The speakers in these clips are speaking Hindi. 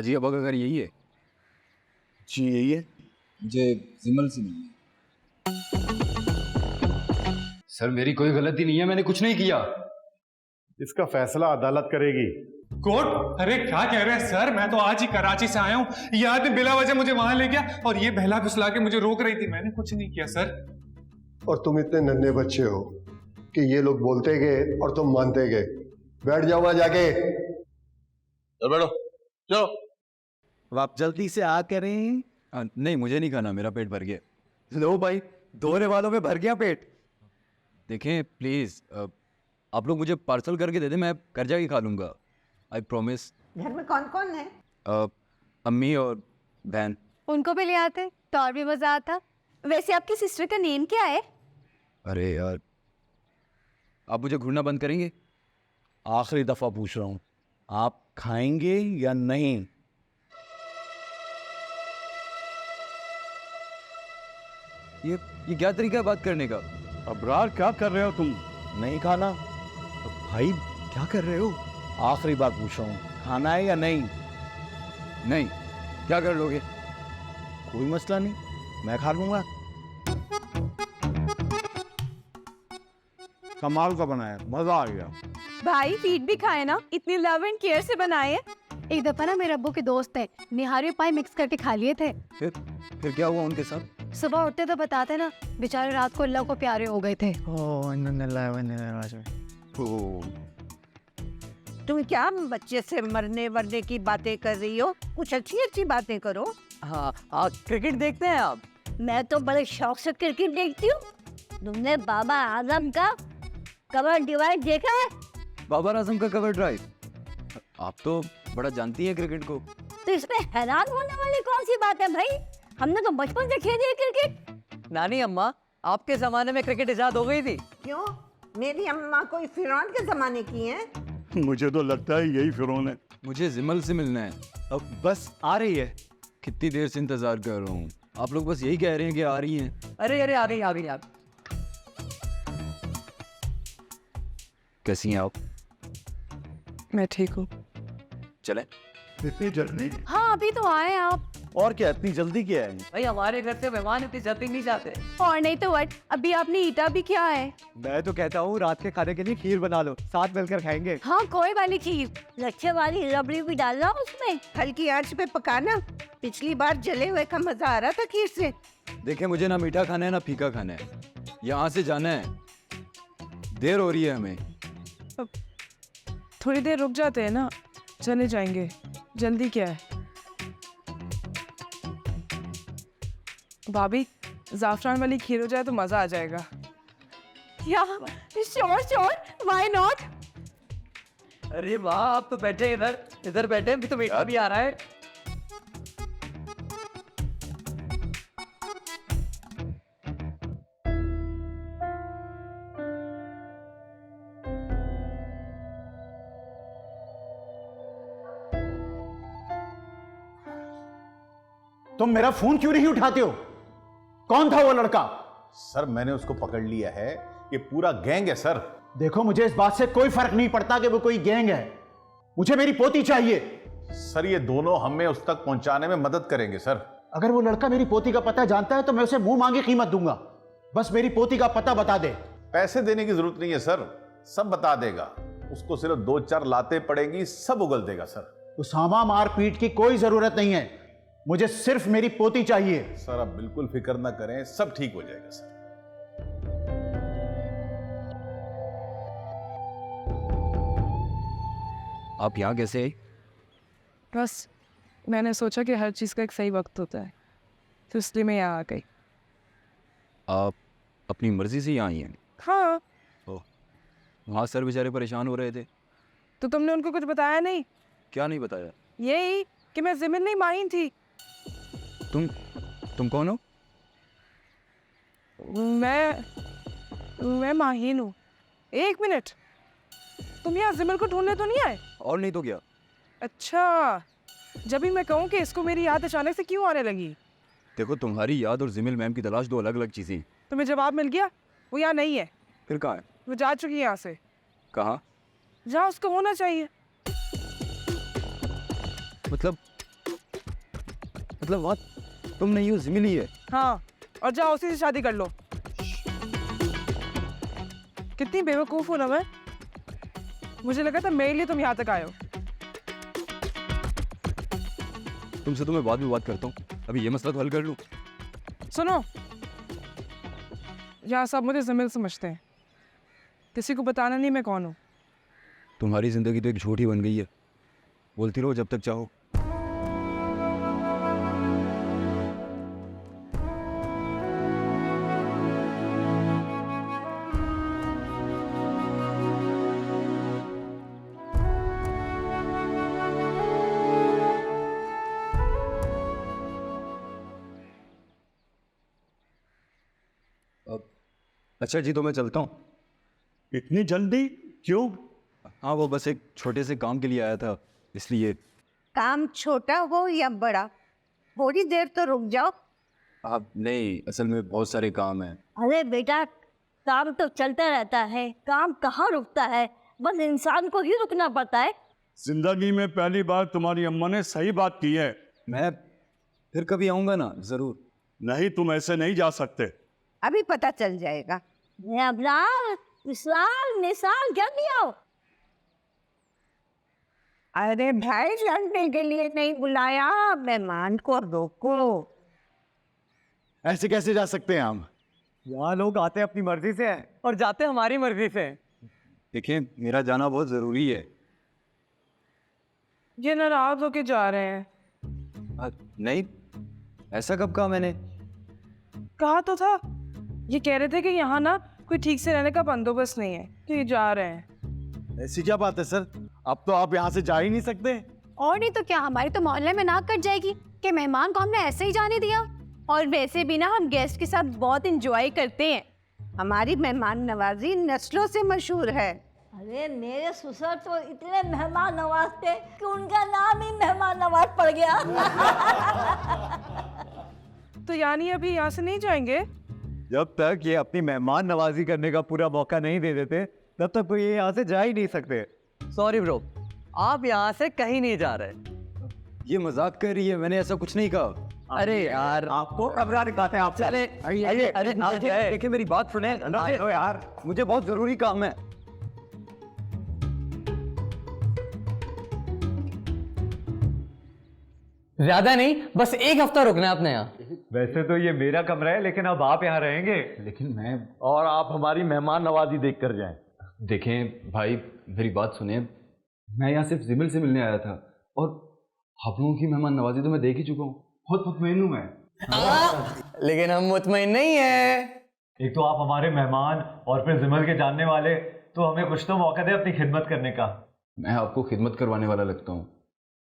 हाजी अब अगर यही है? जी यही है। मुझे जिमल से मिलना है। सर मेरी कोई गलती नहीं है, मैंने कुछ नहीं किया। इसका फैसला अदालत करेगी। कोर्ट? अरे क्या कह रहे हैं सर, मैं तो आज ही कराची से आया हूँ। ये आदमी बिला वजह मुझे वहां ले गया और ये बहला फुसला के मुझे रोक रही थी। मैंने कुछ नहीं किया सर। और तुम इतने नन्हे बच्चे हो कि ये लोग बोलते गए और तुम मानते गए। बैठ जाओ वहां जाके। चल बैठो, चलो। अब आप जल्दी से आ करें। नहीं मुझे नहीं खाना, मेरा पेट भर गया। लो भाई, दोहरे वालों में भर गया पेट। देखें प्लीज, आप लोग मुझे पार्सल करके दे दें, मैं घर जाके खा लूंगा, आई प्रॉमिस। घर में कौन कौन है? अम्मी और बहन। उनको भी ले आते तो और भी मजा आता। वैसे आपकी सिस्टर का नेम क्या है? अरे यार, आप मुझे घूरना बंद करेंगे? आखिरी दफा पूछ रहा हूं, आप खाएंगे या नहीं? ये क्या तरीका है बात करने का? अबरार क्या कर रहे हो तुम? नहीं खाना? तो भाई क्या कर रहे हो? आखिरी बात पूछ रहा हूं, खाना है या नहीं? नहीं। क्या कर लोगे? कोई मसला नहीं, मैं खा लूंगा। कमाल का बनाया, मजा आ गया। भाई फीड भी खाए ना, इतनी लव एंड केयर से बनाए हैं। एक दफा ना मेरे अब्बू के दोस्त है, निहारी पाई मिक्स करके खा लिए थे। फिर क्या हुआ उनके साथ? सुबह उठते तो बताते ना, बेचारे रात को अल्लाह को प्यारे हो गए थे। तुम क्या बच्चे से मरने वरने की बातें कर रही हो? कुछ अच्छी अच्छी बातें करो। हाँ, क्रिकेट देखते हैं आप? मैं तो बड़े शौक से क्रिकेट देखती हूँ। तुमने बाबा आजम का कवर ड्राइव देखा है? बाबर आजम का कवर ड्राइव? आप तो बड़ा जानती हैं क्रिकेट को। तो इसमें हैरान होने वाली कौन सी बात है भाई? हमने तो बचपन से खेली है क्रिकेट। नानी अम्मा, आपके जमाने में क्रिकेट इजाद हो गई थी? क्यों? मेरी अम्मा कोई फिरौन के जमाने की है? मुझे तो लगता है यही फिरौन है। मुझे जिमल से मिलना है। अब बस आ रही है। कितनी देर से इंतजार कर रहा हूँ, आप लोग बस यही कह रहे हैं कि आ रही हैं। अरे आ गई आप। कैसी हैं आप? मैं ठीक हूँ। चलें? इतनी जल्दी? हाँ अभी तो आए आप। और क्या इतनी जल्दी क्या है? भाई हमारे घर से मेहमान इतनी जल्दी नहीं जाते। और नहीं तो व्हाट, अभी आपने ईटा भी क्या है। मैं तो कहता हूँ रात के खाने के लिए खीर बना लो, साथ मिलकर खाएंगे। हाँ कोई वाली खीर, लच्छे वाली रबड़ी भी डालना उसमें। हल्की आंच पे पकाना। पिछली बार जले हुए का मजा आ रहा था खीर से। देखें, मुझे ना मीठा खाना है ना फीका खाना है, यहाँ से जाना है, देर हो रही है हमें। थोड़ी देर रुक जाते हैं ना, चले जाएंगे, जल्दी क्या है। भाभी, जाफरान वाली खीर हो जाए तो मजा आ जाएगा। या श्योर, व्हाई नॉट। अरे वाह, आप तो बैठे इधर बैठे, अभी तो मीठा भी आ रहा है। तुम मेरा फोन क्यों नहीं उठाते हो? कौन था वो लड़का? सर मैंने उसको पकड़ लिया है, ये पूरा गैंग है सर। देखो, मुझे इस बात से कोई फर्क नहीं पड़ता कि वो कोई गैंग है, मुझे मेरी पोती चाहिए। सर ये दोनों हमें उस तक पहुंचाने में मदद करेंगे सर। अगर वो लड़का मेरी पोती का पता जानता है तो मैं उसे मुंह मांगी कीमत दूंगा। बस मेरी पोती का पता बता दे। पैसे देने की जरूरत नहीं है सर, सब बता देगा। उसको सिर्फ 2-4 लातें पड़ेंगी, सब उगल देगा सर। उसामा मारपीट की कोई जरूरत नहीं है, मुझे सिर्फ मेरी पोती चाहिए। सर आप बिल्कुल फिक्र ना करें, सब ठीक हो जाएगा सर। आप यहाँ कैसे आई? बस मैंने सोचा कि हर चीज़ का एक सही वक्त होता है, तो इसलिए मैं यहाँ आ गई। आप अपनी मर्जी से यहाँ आई हैं? हाँ। ओह, वहाँ सर बेचारे परेशान हो रहे थे। तो तुमने उनको कुछ बताया नहीं? क्या नहीं बताया? यही कि मैं ज़मीन नहीं माहिन थी। तुम कौन हो? मैं माहिन हूँ। एक मिनट, तुम यहाँ जिमल को ढूंढने तो नहीं आए? और नहीं तो क्या। अच्छा, जब भी मैं कहूँ कि इसको मेरी याद अचानक से क्यों आने लगी? देखो, तुम्हारी याद और जिमिल मैम की तलाश दो अलग अलग चीजें। तुम्हें जवाब मिल गया? वो यहाँ नहीं है। फिर कहाँ है? वो जा चुकी है यहाँ से। कहाँ? जहाँ उसको होना चाहिए। मतलब मतलब बात तुम नहीं हो, जिमिली है। हाँ, और जाओ उसी से शादी कर लो। कितनी बेवकूफ हूं ना मैं। मुझे लगा था मेरे लिए तुम यहाँ तक आए हो। तुमसे तो मैं बाद में बात करता हूँ, अभी ये मसला तो हल कर लूँ। सुनो, यहाँ सब मुझे जमील समझते हैं, किसी को बताना नहीं मैं कौन हूँ। तुम्हारी जिंदगी तो एक झूठ ही बन गई है, बोलती रहो जब तक चाहो। अच्छा जी, तो मैं चलता हूँ। इतनी जल्दी क्यों? हाँ, वो बस एक छोटे से काम के लिए आया था, इसलिए। काम छोटा हो या बड़ा, थोड़ी देर तो रुक जाओ। आप नहीं, असल में बहुत सारे काम हैं। अरे बेटा, काम तो चलता रहता है, काम कहाँ रुकता है, बस इंसान को ही रुकना पड़ता है। जिंदगी में पहली बार तुम्हारी अम्मा ने सही बात की है। मैं फिर कभी आऊँगा ना, ज़रूर। नहीं, तुम ऐसे नहीं जा सकते। अभी पता चल जाएगा। अबरार, विशाल, निशाल, क्या किया हो? अरे भाई, लड़ने के लिए नहीं बुलाया, मेहमान को रोको। ऐसे कैसे जा सकते हैं हम? यहाँ लोग आते अपनी मर्जी से हैं और जाते हमारी मर्जी से। देखिए, मेरा जाना बहुत ज़रूरी है। ये नाराज होके जा रहे हैं। नहीं, ऐसा कब कहा मैंने? कहा तो था, ये कह रहे थे कि यहाँ ना कोई ठीक से रहने का बंदोबस्त नहीं है, तो ये जा रहे हैं। ऐसी क्या बात है सर, अब तो आप यहाँ से जा ही नहीं सकते। और नहीं तो क्या, हमारी तो मोहल्ले में नाक कट जाएगी कि मेहमान को हमने ऐसे ही जाने दिया। और वैसे भी ना हम गेस्ट के साथ बहुत एंजॉय करते हैं। हमारी मेहमान नवाजी नस्लों से मशहूर है। अरे मेरे ससुर तो इतने मेहमान नवाज थे कि उनका नाम ही मेहमान नवाज पड़ गया। तो यानी अभी यहाँ से नहीं जाएंगे? जब तक ये अपनी मेहमान नवाजी करने का पूरा मौका नहीं दे देते, तब तक ये यहाँ से जा ही नहीं सकते। सॉरी ब्रो, आप यहाँ से कहीं नहीं जा रहे। ये मजाक कर रही है, मैंने ऐसा कुछ नहीं कहा। अरे यार, आपको कमरा दिखाते हैं आपसे। चले, अरे देखिए मेरी बात सुने यार, मुझे बहुत जरूरी काम है। ज्यादा नहीं, बस एक हफ्ता रुकना है अपने यहाँ। वैसे तो ये मेरा कमरा है, लेकिन अब आप यहाँ रहेंगे। लेकिन मैं, और आप हमारी मेहमान नवाजी देख कर जाएं। देखें भाई, मेरी बात सुने, मैं यहाँ सिर्फ जिमिल से मिलने आया था, और आप लोगों की मेहमान नवाजी तो मैं देख ही चुका हूँ। बहुत मुतमईन हूँ मैं। लेकिन हम मुतमईन नहीं है। एक तो आप हमारे मेहमान और फिर जिमल के जानने वाले, तो हमें कुछ तो मौका दे अपनी खिदमत करने का। मैं आपको खिदमत करवाने वाला लगता हूँ।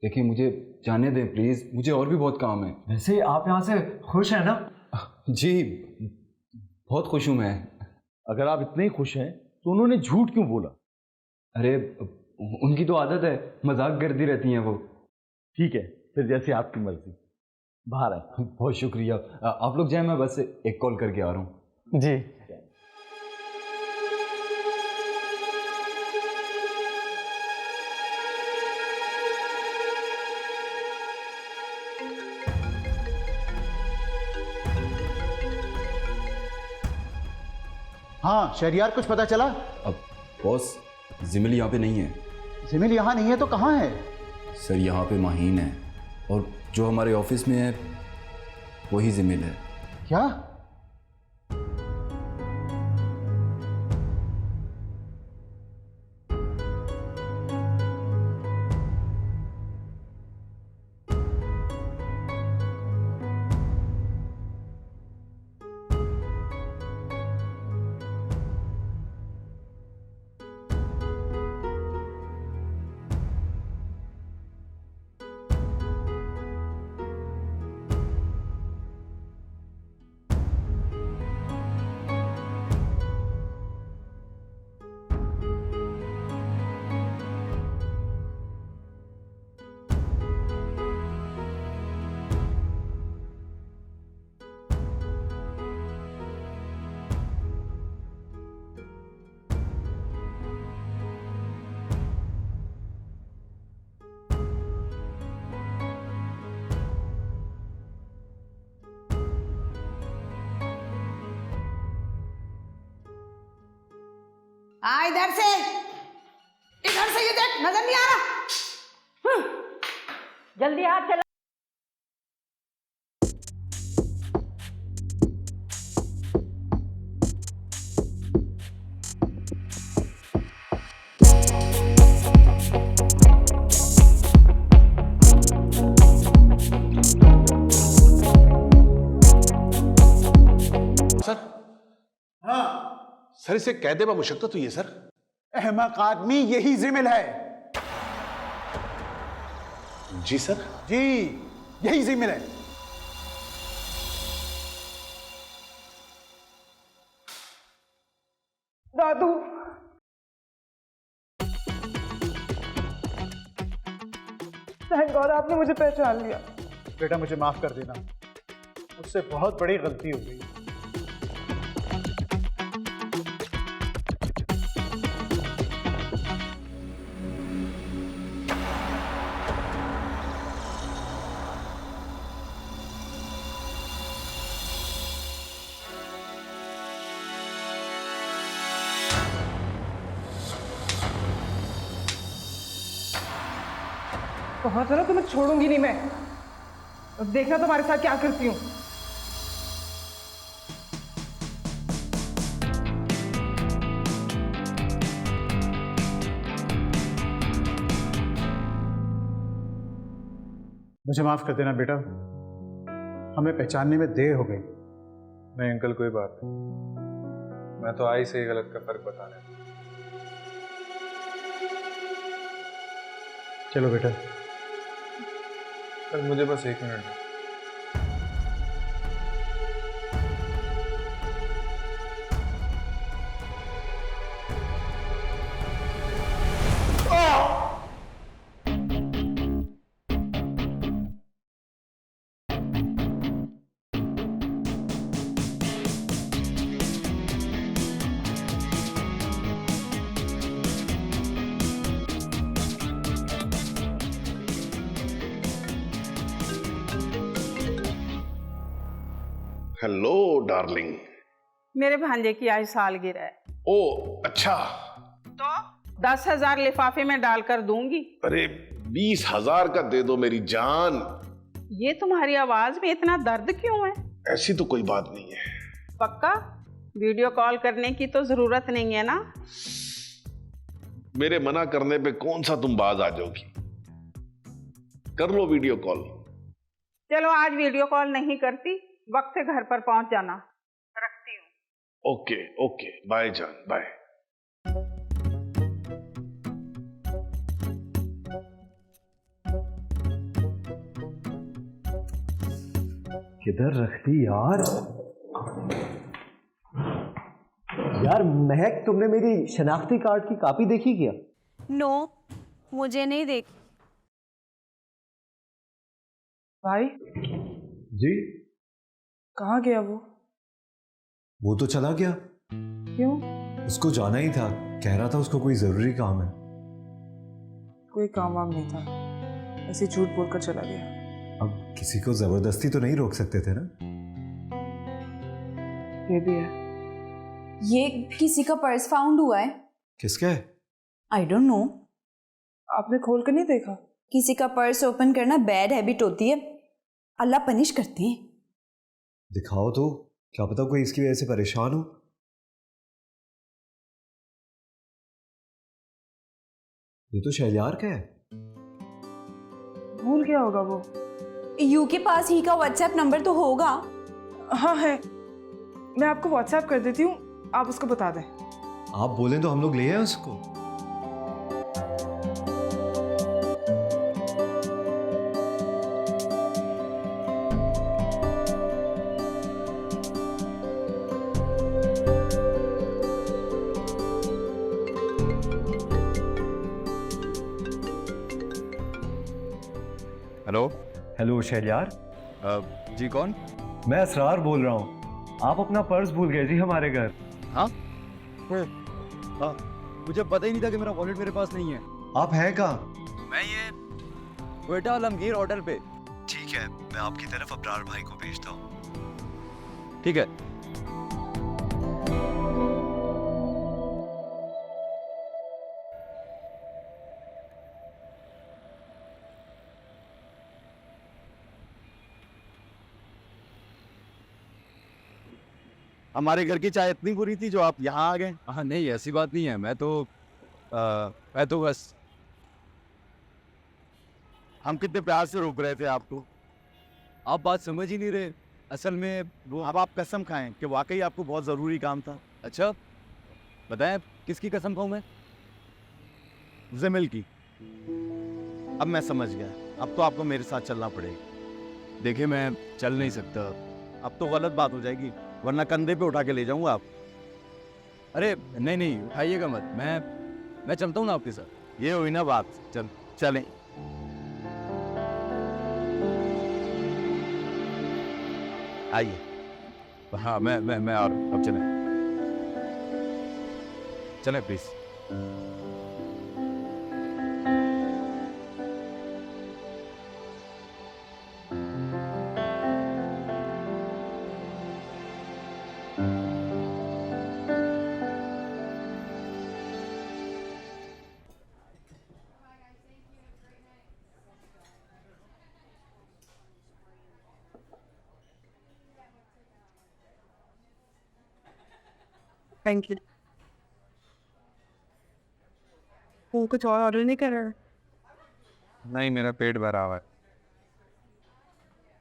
देखिए, मुझे जाने दें प्लीज़, मुझे और भी बहुत काम है। वैसे आप यहाँ से खुश हैं ना? जी, बहुत खुश हूँ मैं। अगर आप इतने ही खुश हैं तो उन्होंने झूठ क्यों बोला? अरे उनकी तो आदत है, मजाक करती रहती हैं वो। ठीक है, फिर जैसी आपकी मर्जी। बाहर आए। बहुत शुक्रिया। आप लोग जाएं, मैं बस एक कॉल करके आ रहा हूँ। जी। हाँ शहरियार, कुछ पता चला? अब बॉस, जिमिल यहाँ पे नहीं है। जिमिल यहाँ नहीं है तो कहाँ है? सर, यहाँ पे माहीन है, और जो हमारे ऑफिस में है वही जिमिल है। क्या? हाँ इधर से ये देख, नजर नहीं आ रहा। जल्दी हाथ चला। सर हाँ सर, इसे कह दे मुशक्कत हुई है सर। अहमक आदमी, यही जिमिल है। जी सर। जी, यही जिमिल है। दादू, थैंक गॉड आपने मुझे पहचान लिया। बेटा मुझे माफ कर देना, मुझसे बहुत बड़ी गलती हो गई। कहा था ना तुम्हें छोड़ूंगी नहीं मैं। अब देखना तुम्हारे साथ क्या करती हूँ। मुझे माफ कर देना बेटा, हमें पहचानने में देर हो गई। नहीं अंकल कोई बात नहीं, मैं तो आई सही गलत का फर्क बता रहा हूँ। चलो बेटा। सर मुझे बस 1 मिनट। Hello darling. मेरे भांजे की आज सालगिरह है। ओ अच्छा। तो 10,000 लिफाफे में डालकर दूंगी। अरे 20,000 का दे दो मेरी जान। ये तुम्हारी आवाज में इतना दर्द क्यों है? ऐसी तो कोई बात नहीं है। पक्का? वीडियो कॉल करने की तो जरूरत नहीं है ना? मेरे मना करने पे कौन सा तुम बाज आ जाओगी? कर लो वीडियो कॉल। चलो आज वीडियो कॉल नहीं करती, वक्त से घर पर पहुंच जाना। रखती हूँ। ओके ओके, बाय जान, बाय। किधर रख दी यार? यार महक, तुमने मेरी शनाख्ती कार्ड की कॉपी देखी क्या? नो, मुझे नहीं देख। भाई जी? कहाँ गया वो तो चला गया। क्यों? उसको जाना ही था, कह रहा था उसको कोई जरूरी काम है। कोई काम वाम नहीं था, ऐसे झूठ बोलकर चला गया। अब किसी को जबरदस्ती तो नहीं रोक सकते थे ना? ये भी है। ये किसी का पर्स फाउंड हुआ है। किसका है? I don't know. आपने खोल कर नहीं देखा? किसी का पर्स ओपन करना बैड हैबिट होती है, अल्लाह पनिश करते हैं। दिखाओ तो, क्या पता कोई इसकी वजह से परेशान हो। ये तो शैलियार का है। भूल गया होगा वो। यू के पास ही का व्हाट्सएप नंबर तो होगा। हाँ है, मैं आपको व्हाट्सएप कर देती हूँ, आप उसको बता दें। आप बोलें तो हम लोग ले आए उसको। हेलो। हेलो शैलियार। जी कौन? मैं असरार बोल रहा हूँ। आप अपना पर्स भूल गए जी हमारे घर। हाँ? हाँ, मुझे पता ही नहीं था कि मेरा वॉलेट मेरे पास नहीं है। आप हैं कहाँ? मैं ये क्वेटा आलमगीर होटल पे। ठीक है, मैं आपकी तरफ अब्रार भाई को भेजता हूँ। ठीक है। हमारे घर की चाय इतनी बुरी थी जो आप यहाँ आ गए? हाँ नहीं, ऐसी बात नहीं है। मैं तो बस हम कितने प्यार से रोक रहे थे आपको, आप बात समझ ही नहीं रहे। असल में वो अब आप कसम खाएं कि वाकई आपको बहुत ज़रूरी काम था। अच्छा बताएं, किसकी कसम खाऊं मैं? जमिल की। अब मैं समझ गया, अब तो आपको मेरे साथ चलना पड़ेगा। देखिए मैं चल नहीं सकता। अब तो गलत बात हो जाएगी, वरना कंधे पे उठा के ले जाऊंगा आप। अरे नहीं नहीं, उठाइएगा मत। मैं चलता हूँ ना आपके साथ। ये हुई ना बात, चलें। आइए। हाँ मैं आ रहा हूँ। अब चलें प्लीज। Thank you. वो कुछ और ऑर्डर नहीं कर रहा? नहीं, मेरा पेट भरा हुआ है।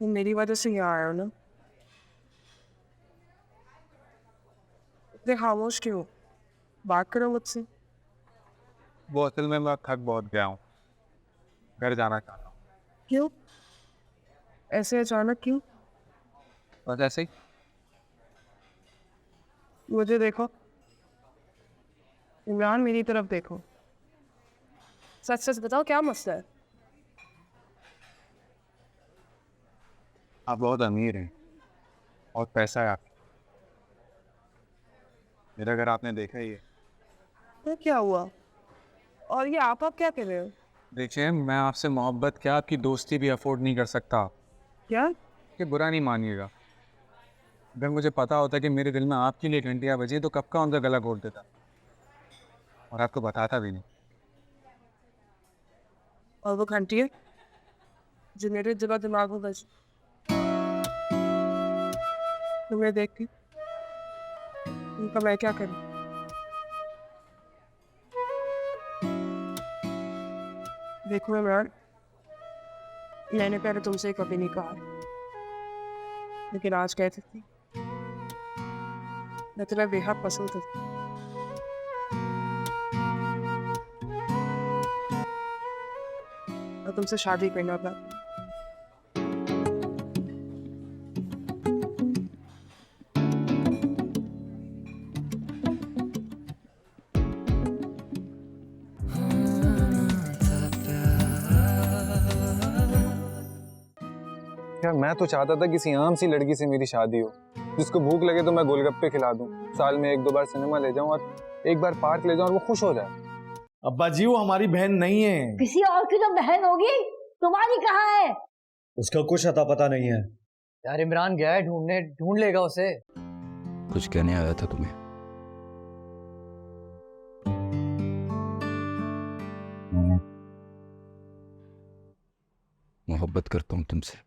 वो मेरी वजह से यहाँ आया हो ना? इतने खामोश क्यों? बात करो मुझसे। वो असल में मैं थक बहुत गया हूँ, घर जाना चाहता हूँ। क्यों ऐसे अचानक क्यों? बस ऐसे ही। मुझे देखो इमरान, मेरी तरफ देखो। सच सच बताओ, क्या मसला है? आप बहुत अमीर हैं और पैसा है आपके। मेरा घर आपने देखा ही है। तो क्या हुआ? और ये आप क्या कर रहे हो? देखिए, मैं आपसे मोहब्बत क्या, आपकी दोस्ती भी अफोर्ड नहीं कर सकता। क्या? कि बुरा नहीं मानिएगा। अगर मुझे पता होता कि मेरे दिल में आपके लिए घंटियाँ बजी तो कब का उनका गला घोट देता और आपको बताता भी नहीं। और वो घंटी है जो मेरे दिमाग में बजी, तुम्हें देख के उनका मैं क्या करूं? देखो इमरान, मैंने पहले तुमसे कभी नहीं कहा, लेकिन आज कहती थी। मैं तुम्हें बेहद पसंद करती हूँ। और तुमसे शादी करना था। यार मैं तो चाहता था किसी आम सी लड़की से मेरी शादी हो, जिसको भूख लगे तो मैं गोलगप्पे खिला दूं, साल में 1-2 बार सिनेमा ले जाऊं और एक बार पार्क ले जाऊं और वो खुश हो जाए। अब्बा जी, वो हमारी बहन नहीं है। किसी और की तो बहन होगी, तुम्हारी कहाँ है? उसका कुछ अता पता नहीं है। यार इमरान गया है ढूंढने, ढूंढ लेगा उसे। कुछ कहने आया था तुम्हें? मोहब्बत करता हूँ तुमसे।